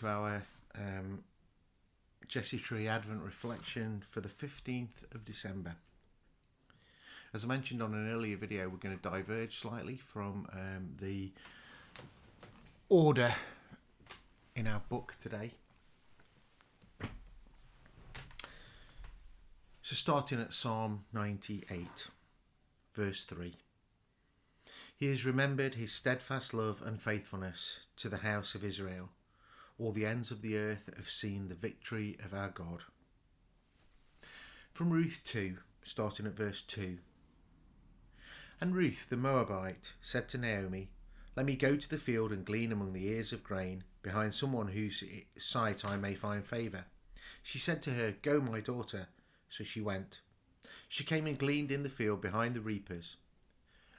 to our Jesse Tree Advent reflection for the 15th of December. As I mentioned on an earlier video, we're going to diverge slightly from the order in our book today. So starting at Psalm 98, verse 3. He has remembered his steadfast love and faithfulness to the house of Israel. All the ends of the earth have seen the victory of our God. From Ruth 2, starting at verse 2. And Ruth the Moabite said to Naomi, "Let me go to the field and glean among the ears of grain, behind someone whose sight I may find favour." She said to her, "Go, my daughter." So she went. She came and gleaned in the field behind the reapers.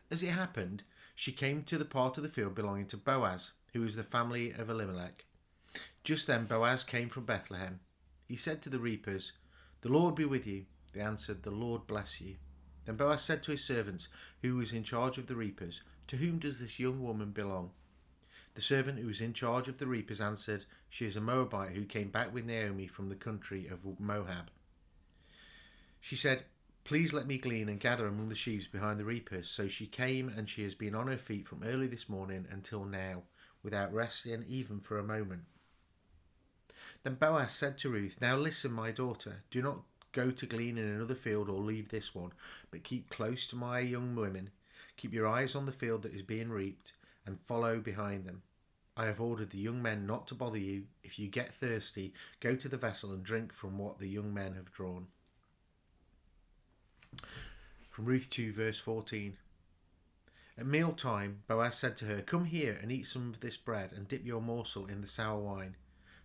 As it happened, she came to the part of the field belonging to Boaz, who was the family of Elimelech. Just then Boaz came from Bethlehem. He said to the reapers, "The Lord be with you." They answered, "The Lord bless you." Then Boaz said to his servants, who was in charge of the reapers, "To whom does this young woman belong?" The servant who was in charge of the reapers answered, "She is a Moabite who came back with Naomi from the country of Moab." She said, "Please let me glean and gather among the sheaves behind the reapers." So she came, and she has been on her feet from early this morning until now, without resting even for a moment. Then Boaz said to Ruth, "Now listen, my daughter, do not go to glean in another field or leave this one, but keep close to my young women. Keep your eyes on the field that is being reaped, and follow behind them. I have ordered the young men not to bother you. If you get thirsty, go to the vessel and drink from what the young men have drawn." From Ruth 2 verse 14. At mealtime, Boaz said to her, "Come here and eat some of this bread and dip your morsel in the sour wine."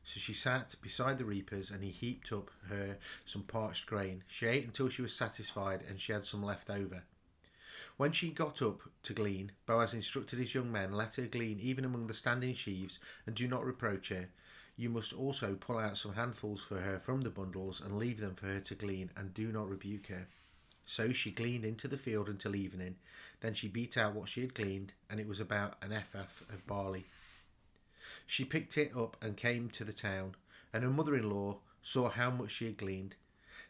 So she sat beside the reapers, and he heaped up her some parched grain. She ate until she was satisfied, and she had some left over. When she got up to glean, Boaz instructed his young men, "Let her glean even among the standing sheaves, and do not reproach her. You must also pull out some handfuls for her from the bundles, and leave them for her to glean, and do not rebuke her." So she gleaned into the field until evening. Then she beat out what she had gleaned, and it was about an ephah of barley. She picked it up and came to the town, and her mother-in-law saw how much she had gleaned.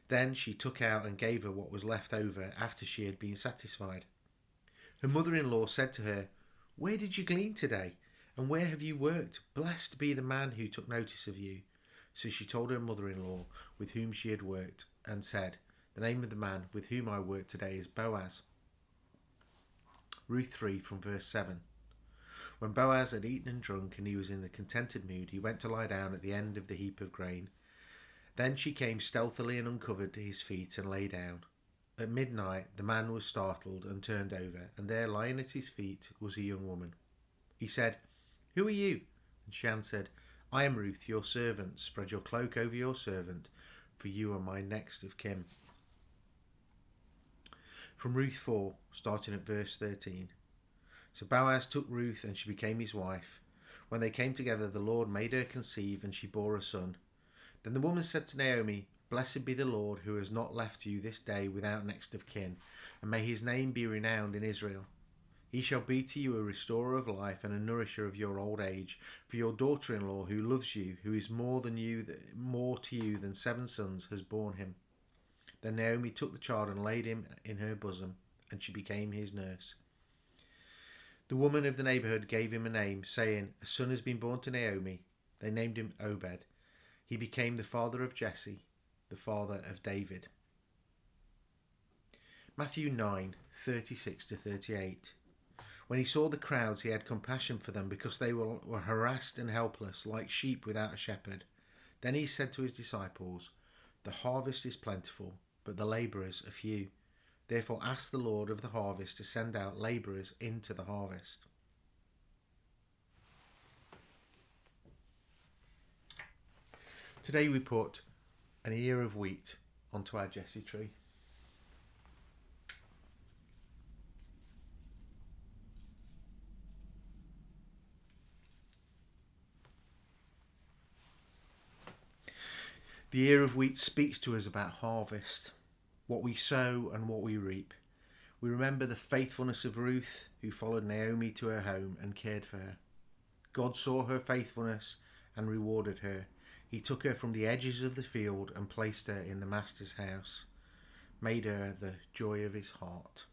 Then she took out and gave her what was left over after she had been satisfied. Her mother-in-law said to her, "Where did you glean today? And where have you worked? Blessed be the man who took notice of you." So she told her mother-in-law with whom she had worked, and said, "The name of the man with whom I work today is Boaz." Ruth 3 from verse 7. When Boaz had eaten and drunk, and he was in a contented mood, he went to lie down at the end of the heap of grain. Then she came stealthily and uncovered his feet and lay down. At midnight the man was startled and turned over, and there lying at his feet was a young woman. He said, "Who are you?" And she answered, "I am Ruth, your servant. Spread your cloak over your servant, for you are my next of kin." From Ruth 4, starting at verse 13. So Boaz took Ruth, and she became his wife. When they came together, the Lord made her conceive, and she bore a son. Then the woman said to Naomi, "Blessed be the Lord, who has not left you this day without next of kin, and may his name be renowned in Israel. He shall be to you a restorer of life and a nourisher of your old age. For your daughter-in-law, who loves you, who is more to you than 7 sons, has borne him." Then Naomi took the child and laid him in her bosom, and she became his nurse. The woman of the neighbourhood gave him a name, saying, "A son has been born to Naomi." They named him Obed. He became the father of Jesse, the father of David. Matthew 9, 36 to 38. When he saw the crowds, he had compassion for them, because they were harassed and helpless, like sheep without a shepherd. Then he said to his disciples, "The harvest is plentiful, but the labourers are few. Therefore ask the Lord of the harvest to send out labourers into the harvest." Today we put an ear of wheat onto our Jesse tree. The ear of wheat speaks to us about harvest, what we sow and what we reap. We remember the faithfulness of Ruth, who followed Naomi to her home and cared for her. God saw her faithfulness and rewarded her. He took her from the edges of the field and placed her in the master's house, made her the joy of his heart.